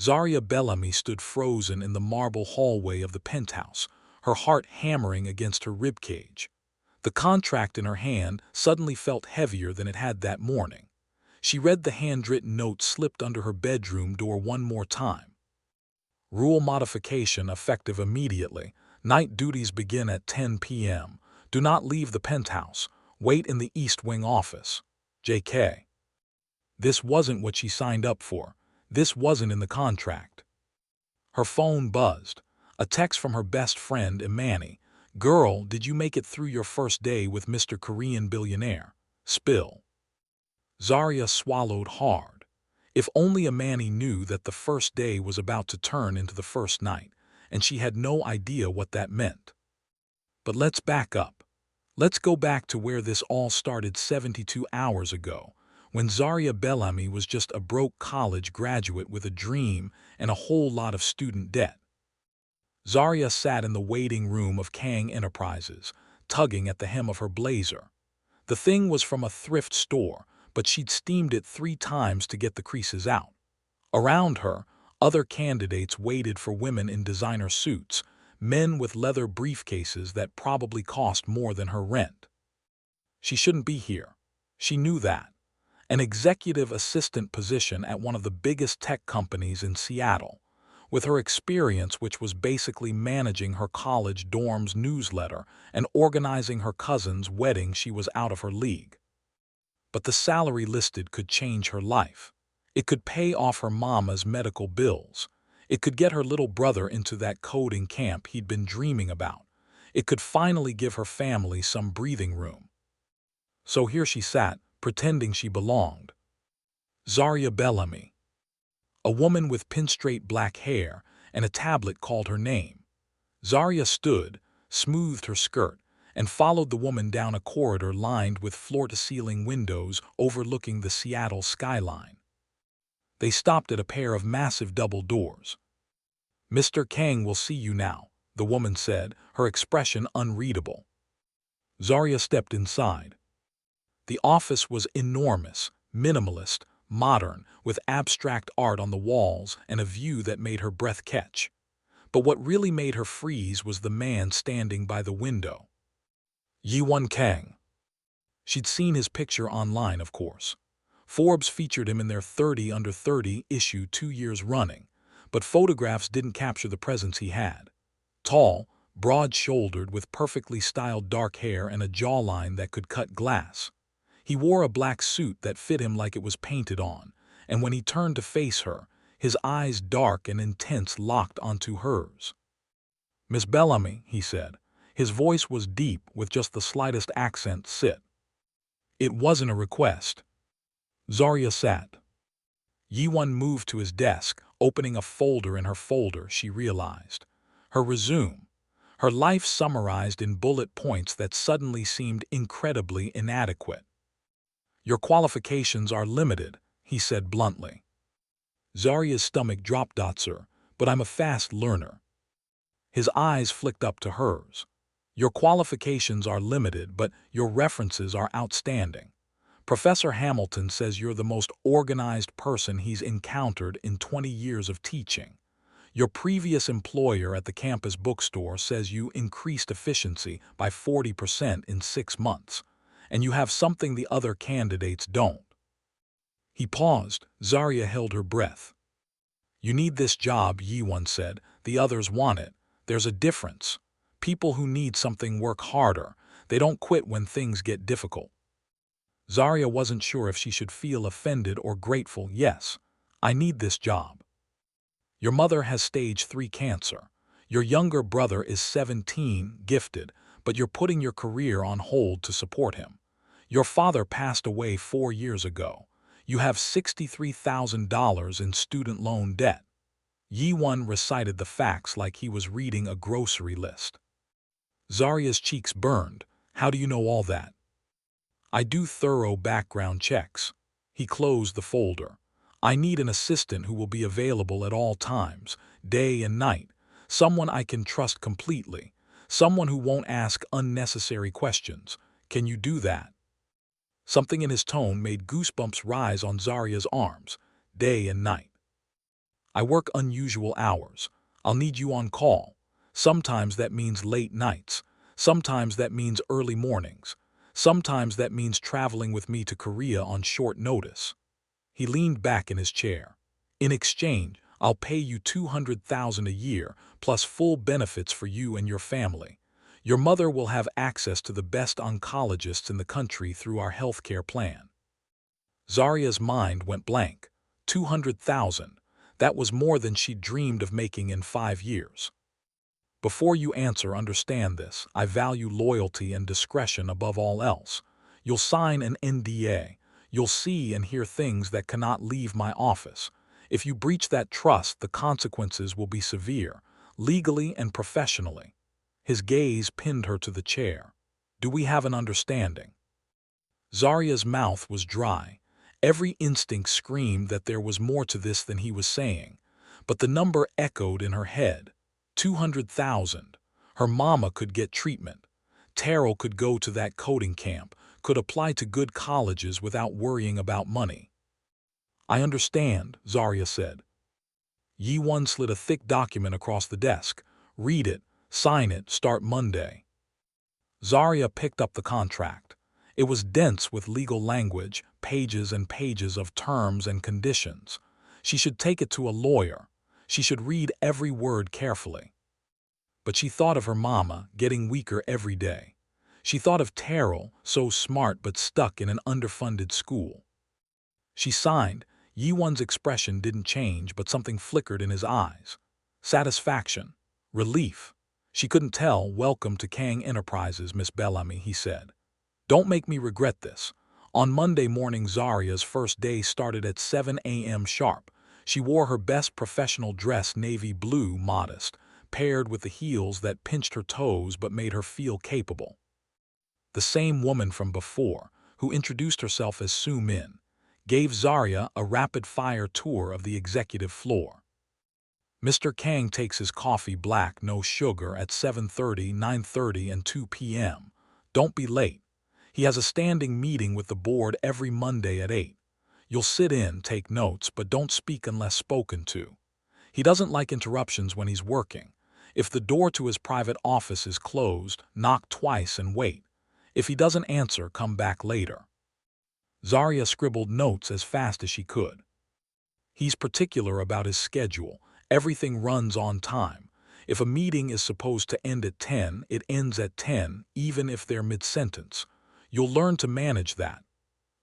Zaria Bellamy stood frozen in the marble hallway of the penthouse, her heart hammering against her ribcage. The contract in her hand suddenly felt heavier than it had that morning. She read the handwritten note slipped under her bedroom door one more time. Rule modification effective immediately. Night duties begin at 10 p.m. Do not leave the penthouse. Wait in the East Wing office. J.K. This wasn't what she signed up for. This wasn't in the contract. Her phone buzzed. A text from her best friend, Imani. Girl, did you make it through your first day with Mr. Korean Billionaire? Spill. Zaria swallowed hard. If only Imani knew that the first day was about to turn into the first night, and she had no idea what that meant. But let's back up. Let's go back to where this all started 72 hours ago, when Zaria Bellamy was just a broke college graduate with a dream and a whole lot of student debt. Zaria sat in the waiting room of Kang Enterprises, tugging at the hem of her blazer. The thing was from a thrift store, but she'd steamed it 3 times to get the creases out. Around her, other candidates waited for women in designer suits, men with leather briefcases that probably cost more than her rent. She shouldn't be here. She knew that. An executive assistant position at one of the biggest tech companies in Seattle. With her experience, which was basically managing her college dorm's newsletter and organizing her cousin's wedding, she was out of her league. But the salary listed could change her life. It could pay off her mama's medical bills. It could get her little brother into that coding camp he'd been dreaming about. It could finally give her family some breathing room. So here she sat, pretending she belonged. Zaria Bellamy. A woman with pin-straight black hair and a tablet called her name. Zaria stood, smoothed her skirt, and followed the woman down a corridor lined with floor-to-ceiling windows overlooking the Seattle skyline. They stopped at a pair of massive double doors. "Mr. Kang will see you now," the woman said, her expression unreadable. Zaria stepped inside. The office was enormous, minimalist, modern, with abstract art on the walls and a view that made her breath catch. But what really made her freeze was the man standing by the window. Yi-Won Kang. She'd seen his picture online, of course. Forbes featured him in their 30 Under 30 issue 2 years running, but photographs didn't capture the presence he had. Tall, broad-shouldered, with perfectly styled dark hair and a jawline that could cut glass. He wore a black suit that fit him like it was painted on, and when he turned to face her, his eyes dark and intense locked onto hers. "Miss Bellamy," he said. His voice was deep, with just the slightest accent. "Sit." It wasn't a request. Zaria sat. Yi-Won moved to his desk, opening a folder in her folder, she realized. Her resume. Her life summarized in bullet points that suddenly seemed incredibly inadequate. "Your qualifications are limited," he said bluntly. Zaria's stomach dropped. "Sir, but I'm a fast learner." His eyes flicked up to hers. "Your qualifications are limited, but your references are outstanding. Professor Hamilton says you're the most organized person he's encountered in 20 years of teaching. Your previous employer at the campus bookstore says you increased efficiency by 40% in 6 months, and you have something the other candidates don't." He paused. Zaria held her breath. "You need this job," Yi-Won said. "The others want it. There's a difference. People who need something work harder. They don't quit when things get difficult." Zaria wasn't sure if she should feel offended or grateful. "Yes, I need this job. Your mother has stage 3 cancer. Your younger brother is 17, gifted, but you're putting your career on hold to support him. Your father passed away 4 years ago. You have $63,000 in student loan debt." Yi-Won recited the facts like he was reading a grocery list. Zaria's cheeks burned. "How do you know all that?" "I do thorough background checks." He closed the folder. "I need an assistant who will be available at all times, day and night. Someone I can trust completely. Someone who won't ask unnecessary questions. Can you do that?" Something in his tone made goosebumps rise on Zaria's arms. "Day and night." I work unusual hours. I'll need you on call. Sometimes that means late nights. Sometimes that means early mornings. Sometimes that means traveling with me to Korea on short notice. He leaned back in his chair. In exchange, I'll pay you $200,000 a year, plus full benefits for you and your family. Your mother will have access to the best oncologists in the country through our healthcare plan. Zarya's mind went blank. 200,000. That was more than she dreamed of making in 5 years. Before you answer, understand this. I value loyalty and discretion above all else. You'll sign an NDA. You'll see and hear things that cannot leave my office. If you breach that trust, the consequences will be severe, legally and professionally. His gaze pinned her to the chair. Do we have an understanding? Zarya's mouth was dry. Every instinct screamed that there was more to this than he was saying. But the number echoed in her head. 200,000. Her mama could get treatment. Terrell could go to that coding camp, could apply to good colleges without worrying about money. I understand, Zarya said. Yi-Won slid a thick document across the desk. Read it, sign it, start Monday. Zarya picked up the contract. It was dense with legal language, pages and pages of terms and conditions. She should take it to a lawyer. She should read every word carefully. But she thought of her mama, getting weaker every day. She thought of Terrell, so smart but stuck in an underfunded school. She signed. Yi-Won's expression didn't change, but something flickered in his eyes. Satisfaction. Relief. She couldn't tell. Welcome to Kang Enterprises, Miss Bellamy, he said. Don't make me regret this. On Monday morning, Zarya's first day started at 7 a.m. sharp. She wore her best professional dress, navy blue, modest, paired with the heels that pinched her toes but made her feel capable. The same woman from before, who introduced herself as Soo Min, gave Zarya a rapid-fire tour of the executive floor. Mr. Kang takes his coffee black, no sugar, at 7:30, 9:30, and 2 p.m. Don't be late. He has a standing meeting with the board every Monday at 8. You'll sit in, take notes, but don't speak unless spoken to. He doesn't like interruptions when he's working. If the door to his private office is closed, knock twice and wait. If he doesn't answer, come back later. Zarya scribbled notes as fast as she could. He's particular about his schedule. Everything runs on time. If a meeting is supposed to end at 10, it ends at 10, even if they're mid-sentence. You'll learn to manage that.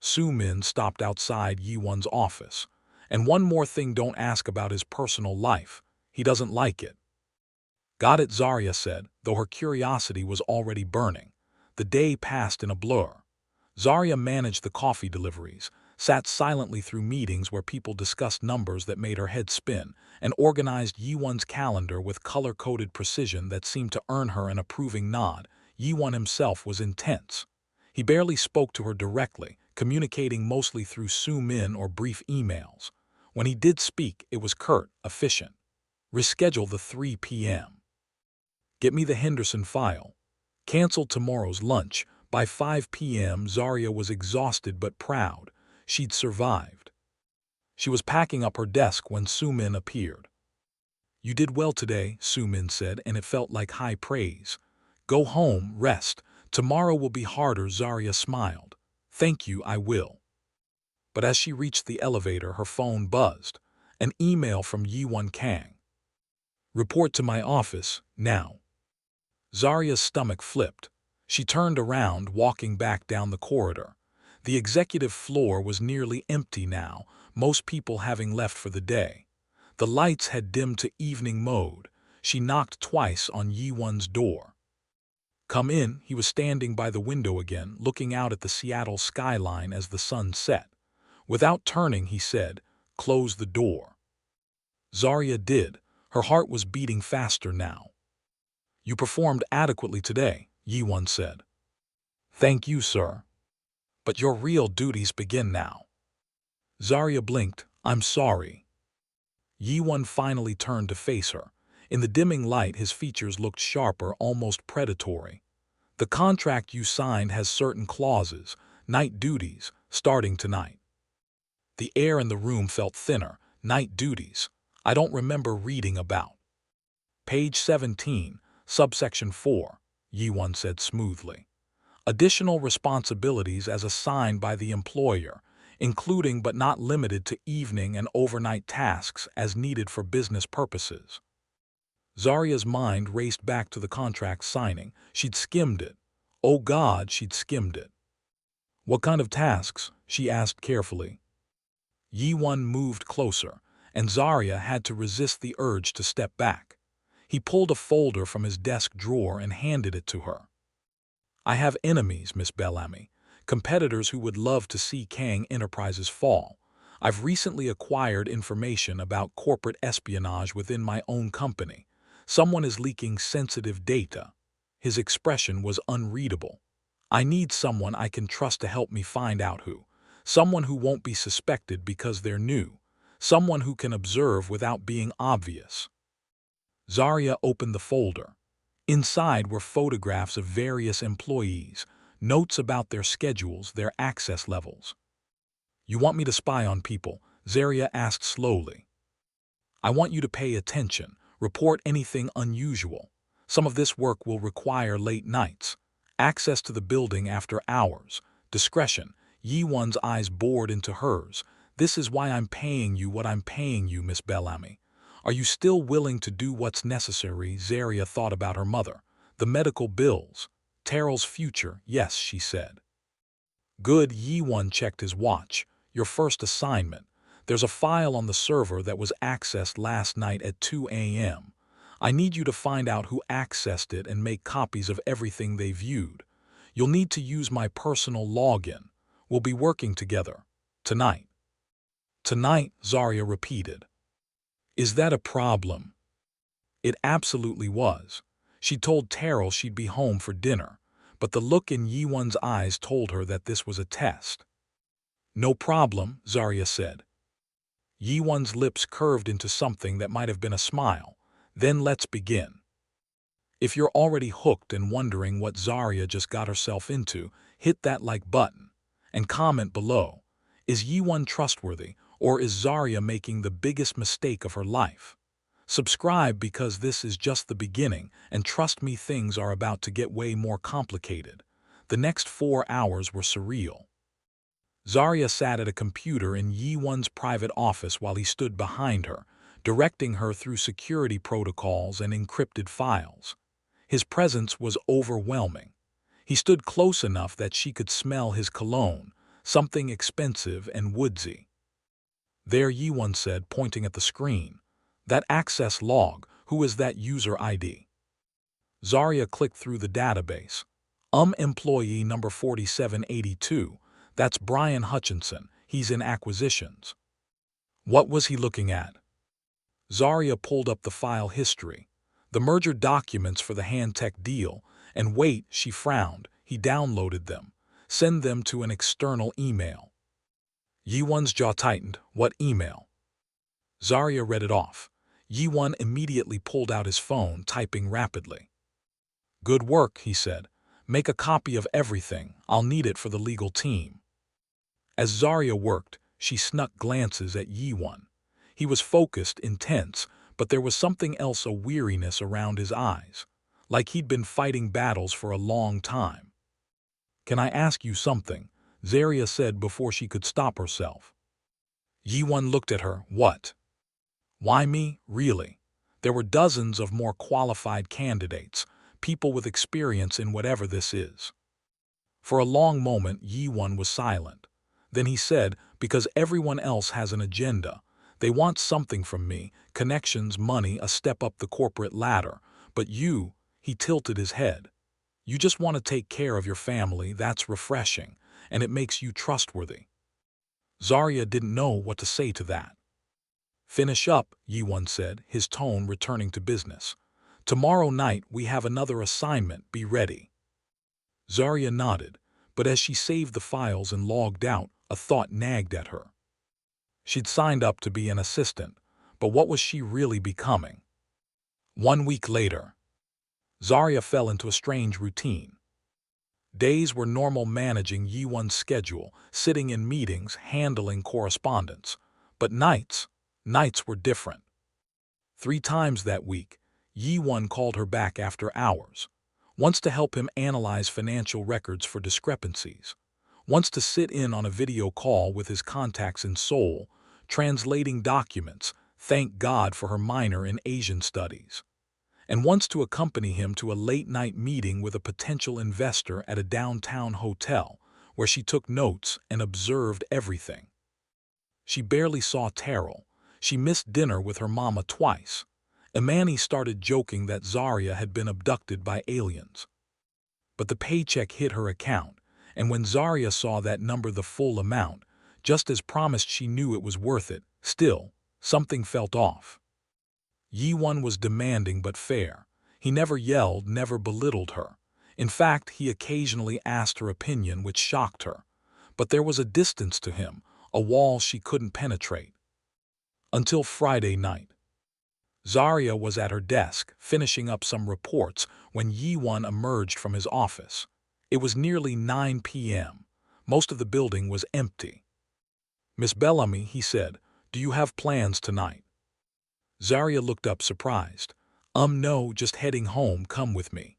Soo Min stopped outside Yi-Won's office. And one more thing, don't ask about his personal life. He doesn't like it. Got it, Zarya said, though her curiosity was already burning. The day passed in a blur. Zarya managed the coffee deliveries, sat silently through meetings where people discussed numbers that made her head spin, and organized Yi-Won's calendar with color-coded precision that seemed to earn her an approving nod. Yi-Won himself was intense. He barely spoke to her directly, communicating mostly through Soo Min or brief emails. When he did speak, it was curt, efficient. Reschedule the 3 p.m. Get me the Henderson file. Cancel tomorrow's lunch. By 5 p.m., Zarya was exhausted but proud. She'd survived. She was packing up her desk when Soo Min appeared. You did well today, Soo Min said, and it felt like high praise. Go home, rest. Tomorrow will be harder, Zarya smiled. Thank you, I will. But as she reached the elevator, her phone buzzed. An email from Yi-Won Kang. Report to my office, now. Zarya's stomach flipped. She turned around, walking back down the corridor. The executive floor was nearly empty now, most people having left for the day. The lights had dimmed to evening mode. She knocked twice on Yi-Won's door. Come in. He was standing by the window again, looking out at the Seattle skyline as the sun set. Without turning, he said, Close the door. Zarya did. Her heart was beating faster now. You performed adequately today, Yi-Won said. Thank you, sir. But your real duties begin now. Zarya blinked. I'm sorry. Yi-Won finally turned to face her. In the dimming light, his features looked sharper, almost predatory. The contract you signed has certain clauses, night duties, starting tonight. The air in the room felt thinner. Night duties. I don't remember reading about. Page 17, subsection 4, Yi-won said smoothly. Additional responsibilities as assigned by the employer, including but not limited to evening and overnight tasks as needed for business purposes. Zarya's mind raced back to the contract signing. She'd skimmed it. Oh God, she'd skimmed it. What kind of tasks? She asked carefully. Yi-won moved closer, and Zarya had to resist the urge to step back. He pulled a folder from his desk drawer and handed it to her. I have enemies, Miss Bellamy, competitors who would love to see Kang Enterprises fall. I've recently acquired information about corporate espionage within my own company. Someone is leaking sensitive data. His expression was unreadable. I need someone I can trust to help me find out who. Someone who won't be suspected because they're new. Someone who can observe without being obvious. Zarya opened the folder. Inside were photographs of various employees, notes about their schedules, their access levels. You want me to spy on people? Zarya asked slowly. I want you to pay attention, report anything unusual. Some of this work will require late nights, access to the building after hours, discretion. Yi-won's eyes bored into hers. This is why I'm paying you what I'm paying you, Miss Bellamy. Are you still willing to do what's necessary? Zarya thought about her mother. The medical bills. Terrell's future, yes, she said. Good. Yi-won checked his watch. Your first assignment. There's a file on the server that was accessed last night at 2 a.m. I need you to find out who accessed it and make copies of everything they viewed. You'll need to use my personal login. We'll be working together. Tonight. Tonight, Zarya repeated. Is that a problem? It absolutely was. She told Terrell she'd be home for dinner, but the look in Yi-won's eyes told her that this was a test. No problem, Zarya said. Yi-won's lips curved into something that might have been a smile. Then let's begin. If you're already hooked and wondering what Zarya just got herself into, hit that like button. And comment below. Is Yi-won trustworthy, or is Zarya making the biggest mistake of her life? Subscribe because this is just the beginning, and trust me, things are about to get way more complicated. The next 4 hours were surreal. Zarya sat at a computer in Yi-won's private office while he stood behind her, directing her through security protocols and encrypted files. His presence was overwhelming. He stood close enough that she could smell his cologne, something expensive and woodsy. There, Yi-won said, pointing at the screen. That access log, who is that user ID? Zarya clicked through the database. Employee number 4782. That's Brian Hutchinson. He's in acquisitions. What was he looking at? Zarya pulled up the file history. The merger documents for the Handtech deal. And wait, she frowned. He downloaded them. Send them to an external email. Yi-won's jaw tightened. What email? Zarya read it off. Yi-won immediately pulled out his phone, typing rapidly. Good work, he said. Make a copy of everything. I'll need it for the legal team. As Zarya worked, she snuck glances at Yi-won. He was focused, intense, but there was something else, a weariness around his eyes, like he'd been fighting battles for a long time. Can I ask you something? Zarya said before she could stop herself. Yi-won looked at her. What? Why me, really? There were dozens of more qualified candidates, people with experience in whatever this is. For a long moment, Yi-won was silent. Then he said, because everyone else has an agenda. They want something from me, connections, money, a step up the corporate ladder. But you, he tilted his head. You just want to take care of your family. That's refreshing, and it makes you trustworthy. Zarya didn't know what to say to that. Finish up, Yi-won said, his tone returning to business. Tomorrow night we have another assignment, be ready. Zarya nodded, but as she saved the files and logged out, a thought nagged at her. She'd signed up to be an assistant, but what was she really becoming? 1 week later, Zarya fell into a strange routine. Days were normal, managing Yi-won's schedule, sitting in meetings, handling correspondence. But nights were different. 3 times that week, Yi-won called her back after hours. Once to help him analyze financial records for discrepancies. Once to sit in on a video call with his contacts in Seoul, translating documents, thank God for her minor in Asian studies. And once to accompany him to a late-night meeting with a potential investor at a downtown hotel, where she took notes and observed everything. She barely saw Terrell. She missed dinner with her mama twice. Imani started joking that Zarya had been abducted by aliens. But the paycheck hit her account, and when Zarya saw that number, the full amount, just as promised, she knew it was worth it. Still, something felt off. Yi-won was demanding but fair. He never yelled, never belittled her. In fact, he occasionally asked her opinion, which shocked her. But there was a distance to him, a wall she couldn't penetrate. Until Friday night. Zarya was at her desk, finishing up some reports, when Yi-won emerged from his office. It was nearly 9 p.m. Most of the building was empty. "Miss Bellamy," he said, "do you have plans tonight?" Zarya looked up surprised. No, just heading home, come with me."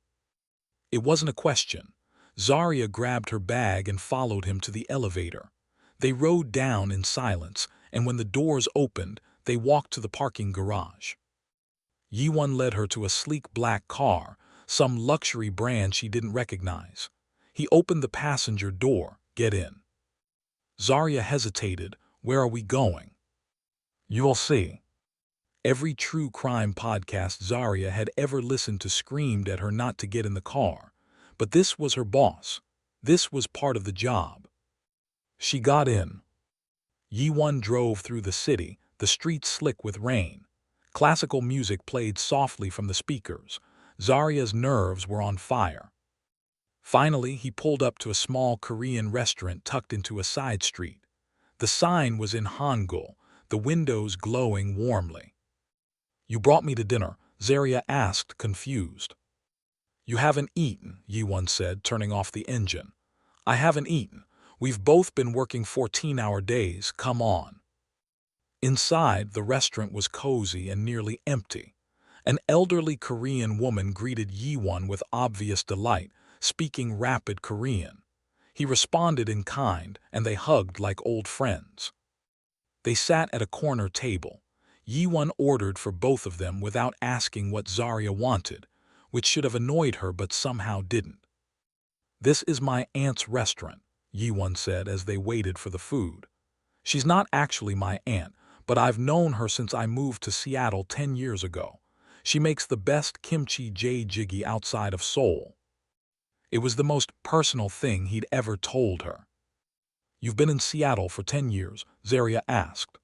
It wasn't a question. Zarya grabbed her bag and followed him to the elevator. They rode down in silence, and when the doors opened, they walked to the parking garage. Yi-won led her to a sleek black car, some luxury brand she didn't recognize. He opened the passenger door. "Get in." Zarya hesitated. "Where are we going?" "You'll see." Every true crime podcast Zarya had ever listened to screamed at her not to get in the car. But this was her boss. This was part of the job. She got in. Yi-won drove through the city, the streets slick with rain. Classical music played softly from the speakers. Zarya's nerves were on fire. Finally, he pulled up to a small Korean restaurant tucked into a side street. The sign was in Hangul, the windows glowing warmly. "You brought me to dinner?" Zarya asked, confused. "You haven't eaten," Yi-won said, turning off the engine. "I haven't eaten. We've both been working 14-hour days, come on." Inside, the restaurant was cozy and nearly empty. An elderly Korean woman greeted Yi-won with obvious delight, speaking rapid Korean. He responded in kind, and they hugged like old friends. They sat at a corner table. Yi-won ordered for both of them without asking what Zarya wanted, which should have annoyed her but somehow didn't. "This is my aunt's restaurant," Yi-won said as they waited for the food. "She's not actually my aunt, but I've known her since I moved to Seattle 10 years ago. She makes the best kimchi jjigae outside of Seoul." It was the most personal thing he'd ever told her. "You've been in Seattle for 10 years, Zarya asked.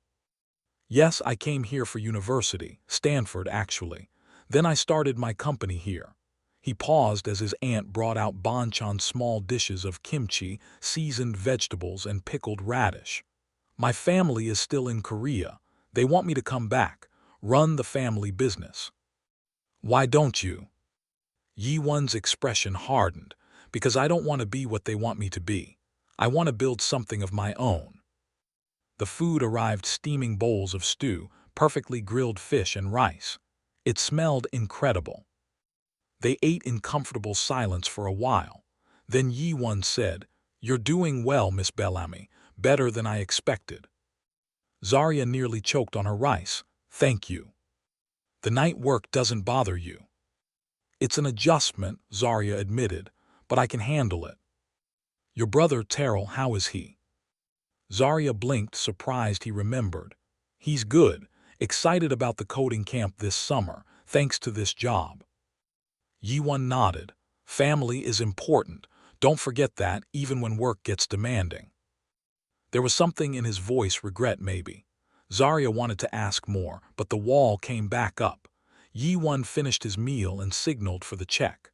"Yes, I came here for university, Stanford actually. Then I started my company here." He paused as his aunt brought out banchan, small dishes of kimchi, seasoned vegetables, and pickled radish. "My family is still in Korea. They want me to come back, run the family business." "Why don't you?" Yi-won's expression hardened. "Because I don't want to be what they want me to be. I want to build something of my own." The food arrived, steaming bowls of stew, perfectly grilled fish and rice. It smelled incredible. They ate in comfortable silence for a while. Then Yi-won said, "You're doing well, Miss Bellamy, better than I expected." Zarya nearly choked on her rice. "Thank you. The night work doesn't bother you." "It's an adjustment," Zarya admitted, "but I can handle it." "Your brother Terrell, how is he?" Zarya blinked, surprised he remembered. "He's good, excited about the coding camp this summer, thanks to this job." Yi-won nodded. "Family is important. Don't forget that, even when work gets demanding." There was something in his voice, regret maybe. Zarya wanted to ask more, but the wall came back up. Yi-won finished his meal and signaled for the check.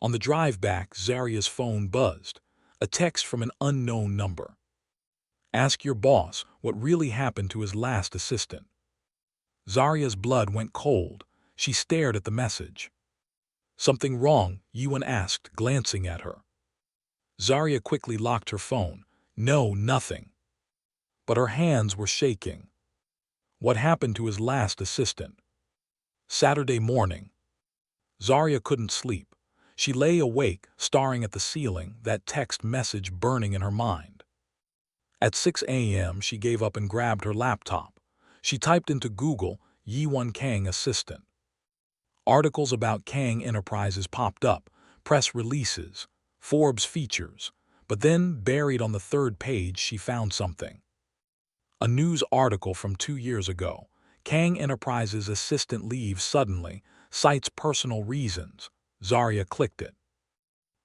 On the drive back, Zarya's phone buzzed. A text from an unknown number. "Ask your boss what really happened to his last assistant." Zarya's blood went cold. She stared at the message. "Something wrong?" Yi-won asked, glancing at her. Zarya quickly locked her phone. "No, nothing." But her hands were shaking. "What happened to his last assistant?" Saturday morning. Zarya couldn't sleep. She lay awake, staring at the ceiling, that text message burning in her mind. At 6 a.m., she gave up and grabbed her laptop. She typed into Google, Yiwon Kang assistant. Articles about Kang Enterprises popped up, press releases, Forbes features. But then, buried on the third page, she found something. A news article from 2 years ago. Kang Enterprises assistant leaves suddenly, cites personal reasons. Zarya clicked it.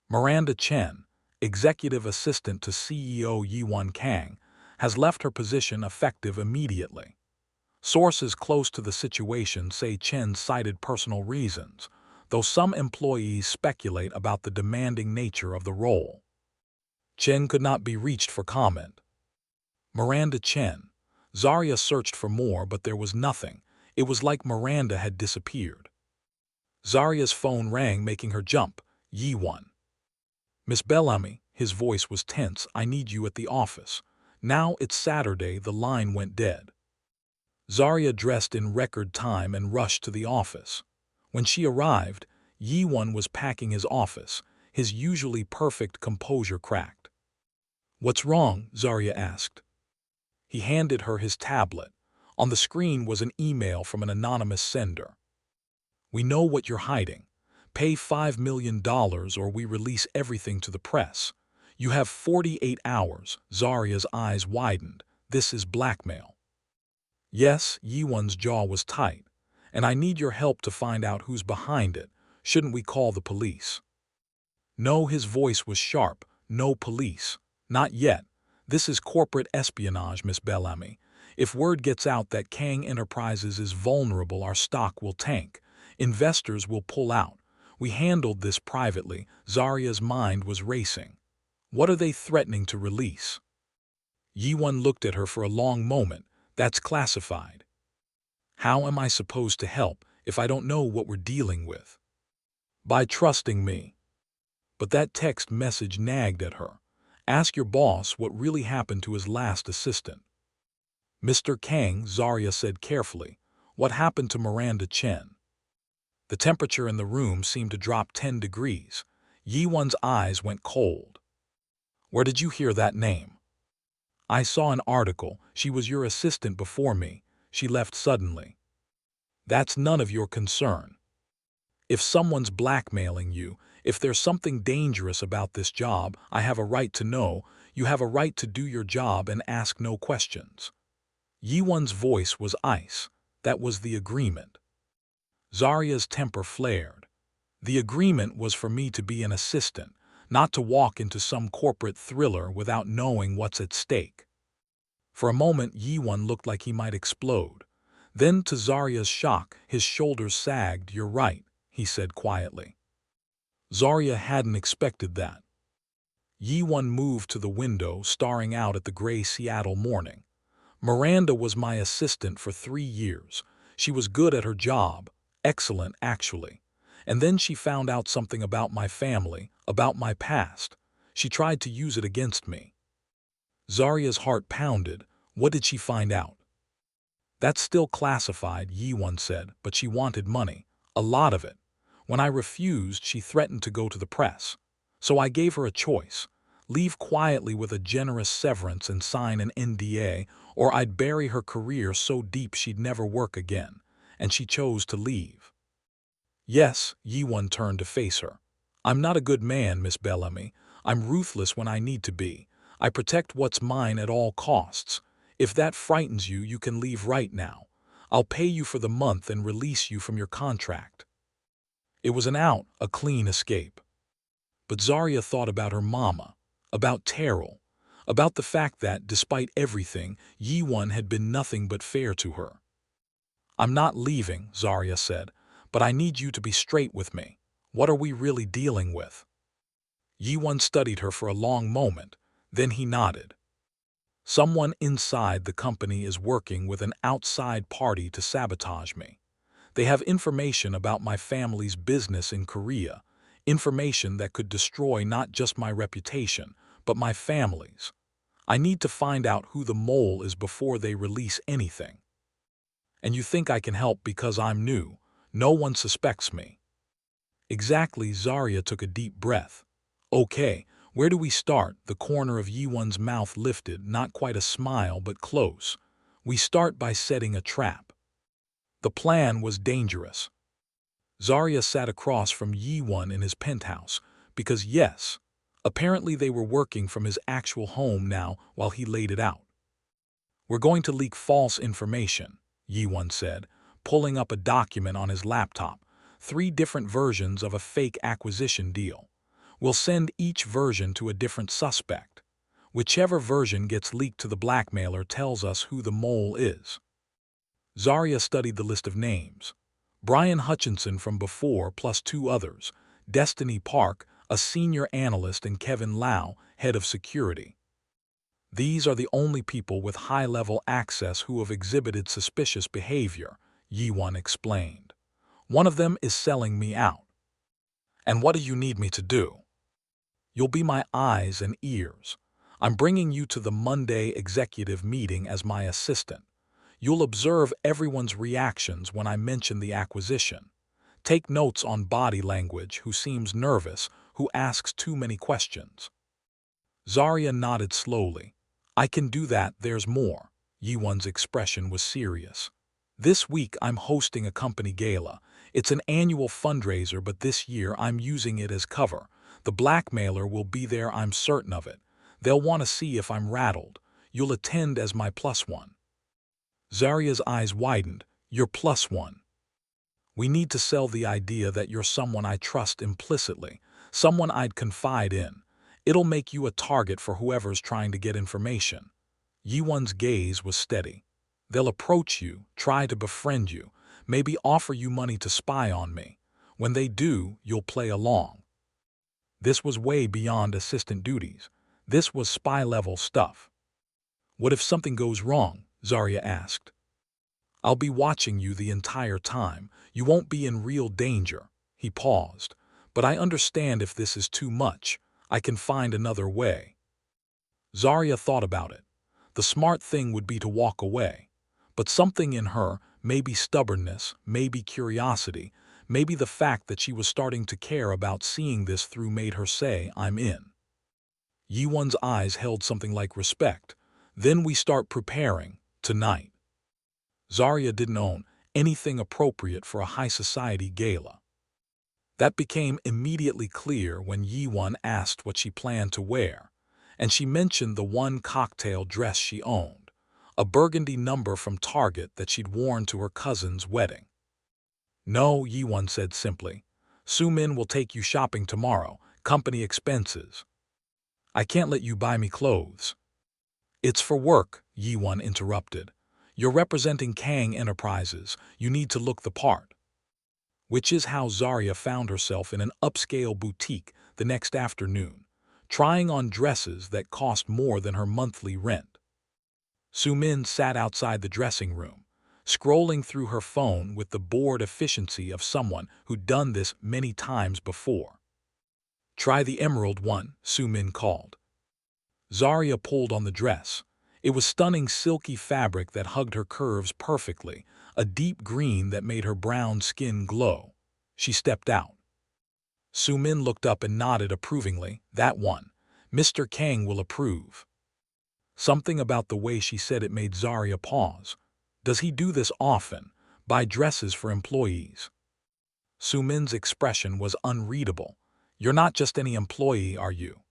Miranda Chen, executive assistant to CEO Yiwon Kang, has left her position effective immediately. Sources close to the situation say Chen cited personal reasons, though some employees speculate about the demanding nature of the role. Chen could not be reached for comment. Miranda Chen. Zarya searched for more, but there was nothing. It was like Miranda had disappeared. Zarya's phone rang, making her jump. Yiwon. Miss Bellamy, his voice was tense, I need you at the office. Now it's Saturday, the line went dead. Zarya dressed in record time and rushed to the office. When she arrived, Yiwon was packing his office, his usually perfect composure cracked. What's wrong? Zarya asked. He handed her his tablet. On the screen was an email from an anonymous sender. We know what you're hiding. Pay $5 million or we release everything to the press. You have 48 hours. Zarya's eyes widened. This is blackmail. Yes, Yiwon's jaw was tight. And I need your help to find out who's behind it. Shouldn't we call the police? No, his voice was sharp. No police. Not yet. This is corporate espionage, Miss Bellamy. If word gets out that Kang Enterprises is vulnerable, our stock will tank. Investors will pull out. We handled this privately. Zarya's mind was racing. What are they threatening to release? Yiwon looked at her for a long moment. That's classified. How am I supposed to help if I don't know what we're dealing with? By trusting me. But that text message nagged at her. Ask your boss what really happened to his last assistant. Mr. Kang, Zarya said carefully. What happened to Miranda Chen? The temperature in the room seemed to drop 10 degrees. Yiwon's eyes went cold. Where did you hear that name? I saw an article. She was your assistant before me. She left suddenly. That's none of your concern. If someone's blackmailing you, if there's something dangerous about this job, I have a right to know. You have a right to do your job and ask no questions. Yiwon's voice was ice. That was the agreement. Zarya's temper flared. The agreement was for me to be an assistant, not to walk into some corporate thriller without knowing what's at stake. For a moment, Yiwon looked like he might explode. Then, to Zarya's shock, his shoulders sagged. You're right, he said quietly. Zarya hadn't expected that. Yiwon moved to the window, staring out at the gray Seattle morning. Miranda was my assistant for 3 years. She was good at her job, excellent actually. And then she found out something about my family, about my past. She tried to use it against me. Zarya's heart pounded. What did she find out? That's still classified, Yiwon said, but she wanted money, a lot of it. When I refused, she threatened to go to the press. So I gave her a choice. Leave quietly with a generous severance and sign an NDA, or I'd bury her career so deep she'd never work again. And she chose to leave. Yes, Yiwon turned to face her. I'm not a good man, Miss Bellamy. I'm ruthless when I need to be. I protect what's mine at all costs. If that frightens you, you can leave right now. I'll pay you for the month and release you from your contract. It was an out, a clean escape. But Zarya thought about her mama, about Terrell, about the fact that, despite everything, Yiwon had been nothing but fair to her. I'm not leaving, Zarya said, but I need you to be straight with me. What are we really dealing with? Yiwon studied her for a long moment, then he nodded. Someone inside the company is working with an outside party to sabotage me. They have information about my family's business in Korea, information that could destroy not just my reputation, but my family's. I need to find out who the mole is before they release anything. And you think I can help because I'm new? No one suspects me. Exactly, Zarya took a deep breath. Okay, where do we start? The corner of Yiwon's mouth lifted, not quite a smile, but close. We start by setting a trap. The plan was dangerous. Zarya sat across from Yiwon in his penthouse, because yes, apparently they were working from his actual home now while he laid it out. We're going to leak false information, Yiwon said, pulling up a document on his laptop, 3 different versions of a fake acquisition deal. We'll send each version to a different suspect. Whichever version gets leaked to the blackmailer tells us who the mole is. Zarya studied the list of names. Brian Hutchinson from before plus 2 others, Destiny Park, a senior analyst, and Kevin Lau, head of security. These are the only people with high-level access who have exhibited suspicious behavior, Yiwon explained. One of them is selling me out. And what do you need me to do? You'll be my eyes and ears. I'm bringing you to the Monday executive meeting as my assistant. You'll observe everyone's reactions when I mention the acquisition. Take notes on body language, who seems nervous, who asks too many questions. Zarya nodded slowly. I can do that, there's more. Yiwon's expression was serious. This week I'm hosting a company gala. It's an annual fundraiser, but this year I'm using it as cover. The blackmailer will be there, I'm certain of it. They'll want to see if I'm rattled. You'll attend as my +1. Zarya's eyes widened. You're +1. We need to sell the idea that you're someone I trust implicitly, someone I'd confide in. It'll make you a target for whoever's trying to get information. Yiwon's gaze was steady. They'll approach you, try to befriend you, maybe offer you money to spy on me. When they do, you'll play along. This was way beyond assistant duties. This was spy-level stuff. What if something goes wrong? Zarya asked. I'll be watching you the entire time. You won't be in real danger. He paused. But I understand if this is too much. I can find another way. Zarya thought about it. The smart thing would be to walk away. But something in her, maybe stubbornness, maybe curiosity, maybe the fact that she was starting to care about seeing this through, made her say, I'm in. Yiwon's eyes held something like respect. Then we start preparing, tonight. Zarya didn't own anything appropriate for a high society gala. That became immediately clear when Yiwon asked what she planned to wear, and she mentioned the one cocktail dress she owned, a burgundy number from Target that she'd worn to her cousin's wedding. No, Yiwon said simply. Sumin will take you shopping tomorrow, company expenses. I can't let you buy me clothes. It's for work, Yiwon interrupted. You're representing Kang Enterprises. You need to look the part. Which is how Zarya found herself in an upscale boutique the next afternoon, trying on dresses that cost more than her monthly rent. Sumin sat outside the dressing room, scrolling through her phone with the bored efficiency of someone who'd done this many times before. Try the emerald one, Sumin called. Zarya pulled on the dress. It was stunning silky fabric that hugged her curves perfectly, a deep green that made her brown skin glow. She stepped out. Sumin looked up and nodded approvingly. That one. Mr. Kang will approve. Something about the way she said it made Zarya pause. Does he do this often? Buy dresses for employees? Sumin's expression was unreadable. You're not just any employee, are you?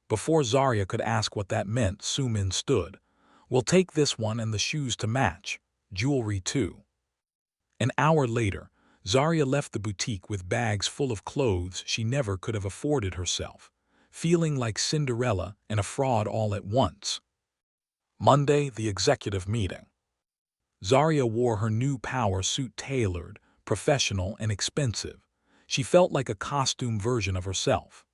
Before Zarya could ask what that meant, Sumin stood. We'll take this one and the shoes to match. Jewelry too. An hour later, Zarya left the boutique with bags full of clothes she never could have afforded herself, feeling like Cinderella and a fraud all at once. Monday, the executive meeting. Zarya wore her new power suit, tailored, professional, and expensive. She felt like a costume version of herself.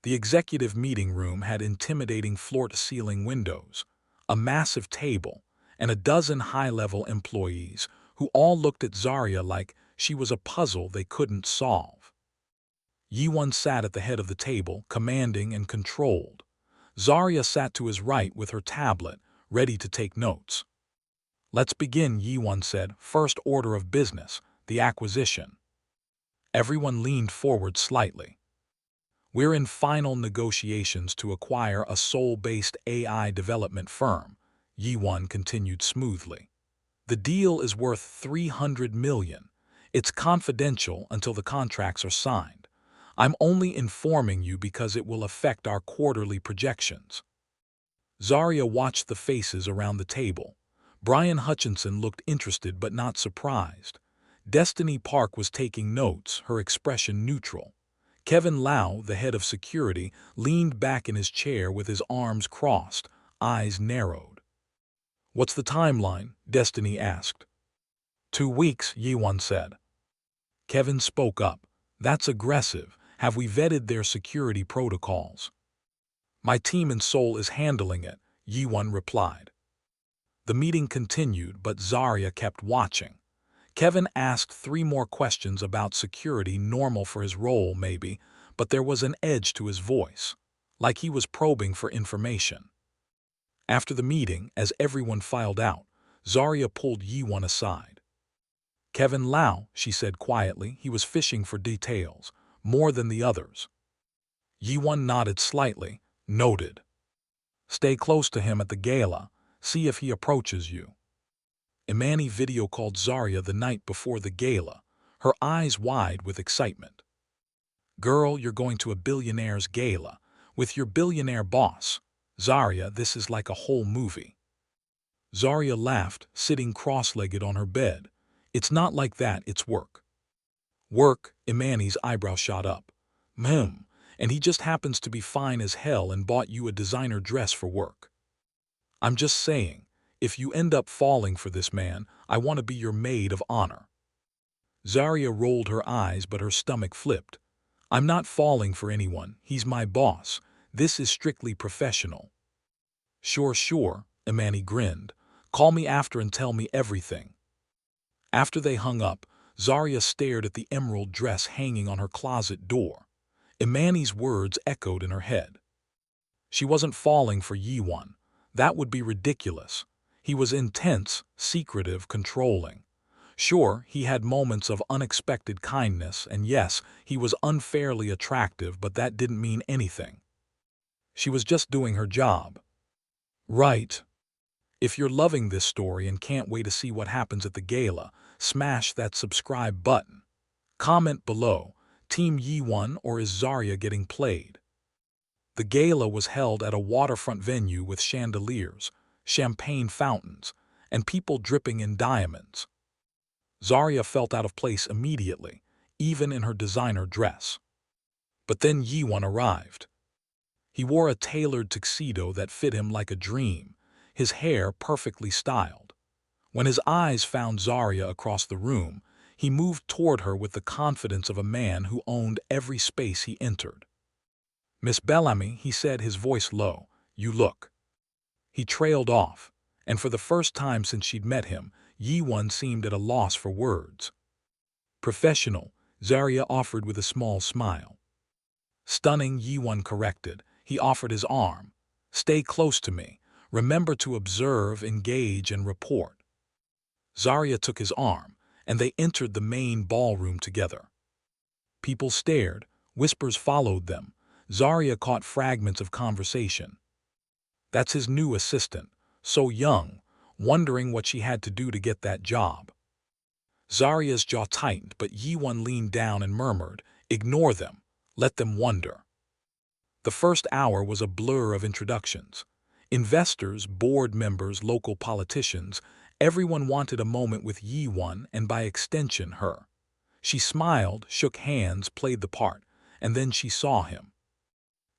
The executive meeting room had intimidating floor-to-ceiling windows, a massive table, and a dozen high-level employees who all looked at Zarya like she was a puzzle they couldn't solve. Yiwon sat at the head of the table, commanding and controlled. Zarya sat to his right with her tablet, ready to take notes. Let's begin, Yiwon said. First order of business, the acquisition. Everyone leaned forward slightly. We're in final negotiations to acquire a Seoul-based AI development firm, Yi-won continued smoothly. The deal is worth $300 million. It's confidential until the contracts are signed. I'm only informing you because it will affect our quarterly projections. Zarya watched the faces around the table. Brian Hutchinson looked interested but not surprised. Destiny Park was taking notes, her expression neutral. Kevin Lau, the head of security, leaned back in his chair with his arms crossed, eyes narrowed. "What's the timeline?" Destiny asked. 2 weeks, Yi-won said. Kevin spoke up. "That's aggressive. Have we vetted their security protocols?" "My team in Seoul is handling it," Yi-won replied. The meeting continued, but Zarya kept watching. Kevin asked 3 more questions about security, normal for his role maybe, but there was an edge to his voice, like he was probing for information. After the meeting, as everyone filed out, Zarya pulled Yi-won aside. "Kevin Lau," she said quietly, "he was fishing for details, more than the others." Yi-won nodded slightly, noted. "Stay close to him at the gala, see if he approaches you." Imani video called Zarya the night before the gala, her eyes wide with excitement. "Girl, you're going to a Billionaire's gala, with your billionaire boss. Zarya, this is like a whole movie." Zarya laughed, sitting cross-legged on her bed. "It's not like that, it's work." "Work?" Imani's eyebrow shot up. And he just happens to be fine as hell and bought you a designer dress for work." "I'm just saying, if you end up falling for this man, I want to be your maid of honor." Zarya rolled her eyes, but her stomach flipped. "I'm not falling for anyone, he's my boss. This is strictly professional." Sure, Imani grinned. "Call me after and tell me everything." After they hung up, Zarya stared at the emerald dress hanging on her closet door. Imani's words echoed in her head. She wasn't falling for Yi-won. That would be ridiculous. He was intense, secretive, controlling. Sure, he had moments of unexpected kindness, and yes, he was unfairly attractive, but that didn't mean anything. She was just doing her job. Right. If you're loving this story and can't wait to see what happens at the gala, smash that subscribe button. Comment below, Team Yi-won or is Zarya getting played? The gala was held at a waterfront venue with chandeliers, champagne fountains, and people dripping in diamonds. Zarya felt out of place immediately, even in her designer dress. But then Yi-won arrived. He wore a tailored tuxedo that fit him like a dream, his hair perfectly styled. When his eyes found Zarya across the room, he moved toward her with the confidence of a man who owned every space he entered. "Miss Bellamy," he said, his voice low, "you look." He trailed off, and for the first time since she'd met him, Yi-won seemed at a loss for words. "Professional," Zarya offered with a small smile. "Stunning," Yi-won corrected. He offered his arm. "Stay close to me. Remember to observe, engage, and report." Zarya took his arm, and they entered the main ballroom together. People stared, whispers followed them. Zarya caught fragments of conversation. That's his new assistant, so young, wondering what she had to do to get that job. Zarya's jaw tightened, but Yi-won leaned down and murmured, "Ignore them. Let them wonder." The first hour was a blur of introductions. Investors, board members, local politicians, everyone wanted a moment with Yi-won and by extension her. She smiled, shook hands, played the part, and then she saw him.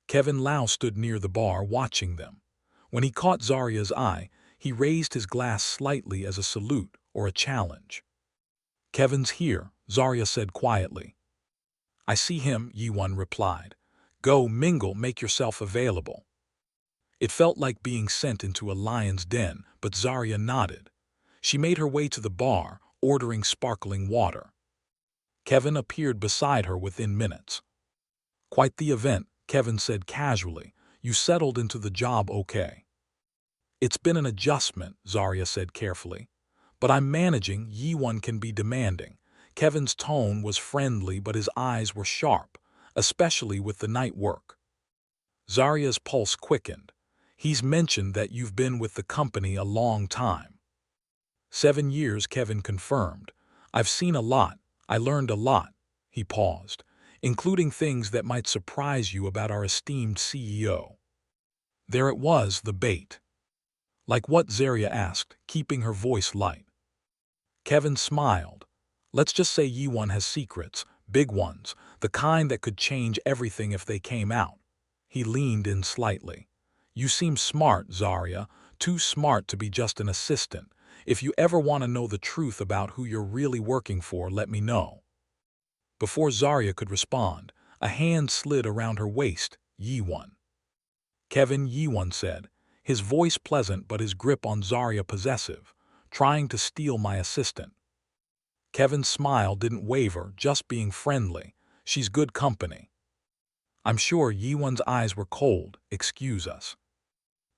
Kevin Lau stood near the bar watching them. When he caught Zarya's eye, he raised his glass slightly as a salute or a challenge. "Kevin's here," Zarya said quietly. "I see him," Yi-won replied. "Go, mingle, make yourself available." It felt like being sent into a lion's den, but Zarya nodded. She made her way to the bar, ordering sparkling water. Kevin appeared beside her within minutes. "Quite the event," Kevin said casually. "You settled into the job okay?" "It's been an adjustment," Zarya said carefully. "But I'm managing." Yi-won can be demanding. Kevin's tone was friendly but his eyes were sharp, especially with the night work. Zarya's pulse quickened. He's mentioned that you've been with the company a long time. 7 years, Kevin confirmed. I've seen a lot. I learned a lot. He paused, including things that might surprise you about our esteemed CEO. There it was, the bait. Like what? Zarya asked, keeping her voice light. Kevin smiled. Let's just say Yiwon has secrets, big ones, the kind that could change everything if they came out. He leaned in slightly. You seem smart, Zarya, too smart to be just an assistant. If you ever want to know the truth about who you're really working for, let me know. Before Zarya could respond, a hand slid around her waist. Yiwon. Kevin, Yiwon said, his voice pleasant but his grip on Zarya possessive, trying to steal my assistant. Kevin's smile didn't waver, just being friendly. She's good company. I'm sure. Yiwon's eyes were cold. Excuse us.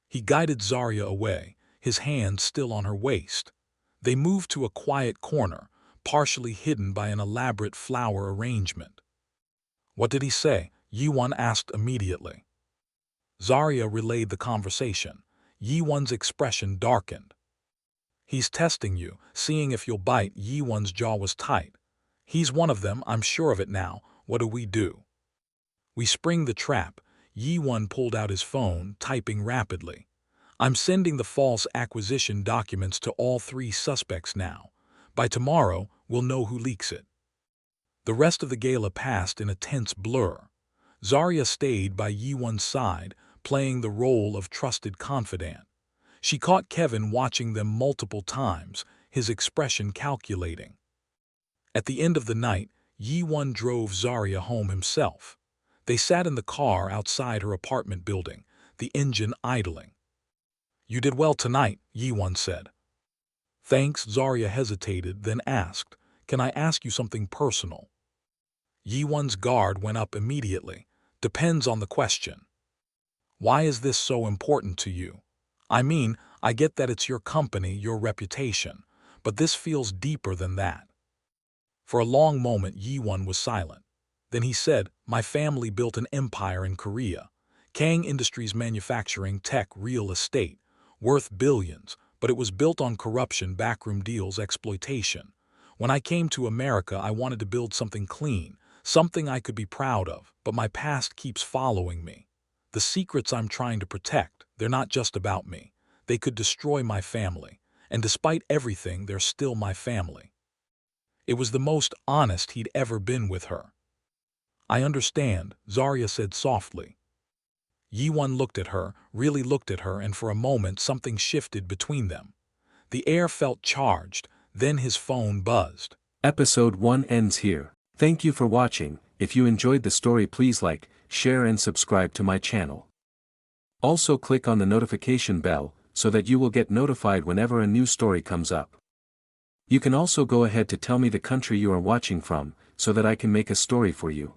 He guided Zarya away, his hand still on her waist. They moved to a quiet corner, partially hidden by an elaborate flower arrangement. What did he say? Yiwon asked immediately. Zarya relayed the conversation. Yiwon's expression darkened. He's testing you, seeing if you'll bite. Yiwon's jaw was tight. He's one of them, I'm sure of it now. What do? We spring the trap. Yiwon pulled out his phone, typing rapidly. I'm sending the false acquisition documents to all 3 suspects now. By tomorrow, we'll know who leaks it. The rest of the gala passed in a tense blur. Zarya stayed by Yiwon's side, playing the role of trusted confidant. She caught Kevin watching them multiple times, his expression calculating. At the end of the night, Yiwon drove Zarya home himself. They sat in the car outside her apartment building, the engine idling. You did well tonight, Yiwon said. Thanks. Zarya hesitated, then asked, Can I ask you something personal? Yiwon's guard went up immediately. Depends on the question. Why is this so important to you? I mean, I get that it's your company, your reputation, but this feels deeper than that. For a long moment, Yiwon was silent. Then he said, My family built an empire in Korea. Kang Industries manufacturing tech, real estate, worth billions, but it was built on corruption, backroom deals, exploitation. When I came to America, I wanted to build something clean, something I could be proud of, but my past keeps following me. The secrets I'm trying to protect, they're not just about me. They could destroy my family, and despite everything, they're still my family. It was the most honest he'd ever been with her. I understand, Zarya said softly. Yiwon looked at her, really looked at her, and for a moment something shifted between them. The air felt charged, then his phone buzzed. Episode 1 ends here. Thank you for watching. If you enjoyed the story, please like, share and subscribe to my channel. Also click on the notification bell, so that you will get notified whenever a new story comes up. You can also go ahead to tell me the country you are watching from, so that I can make a story for you.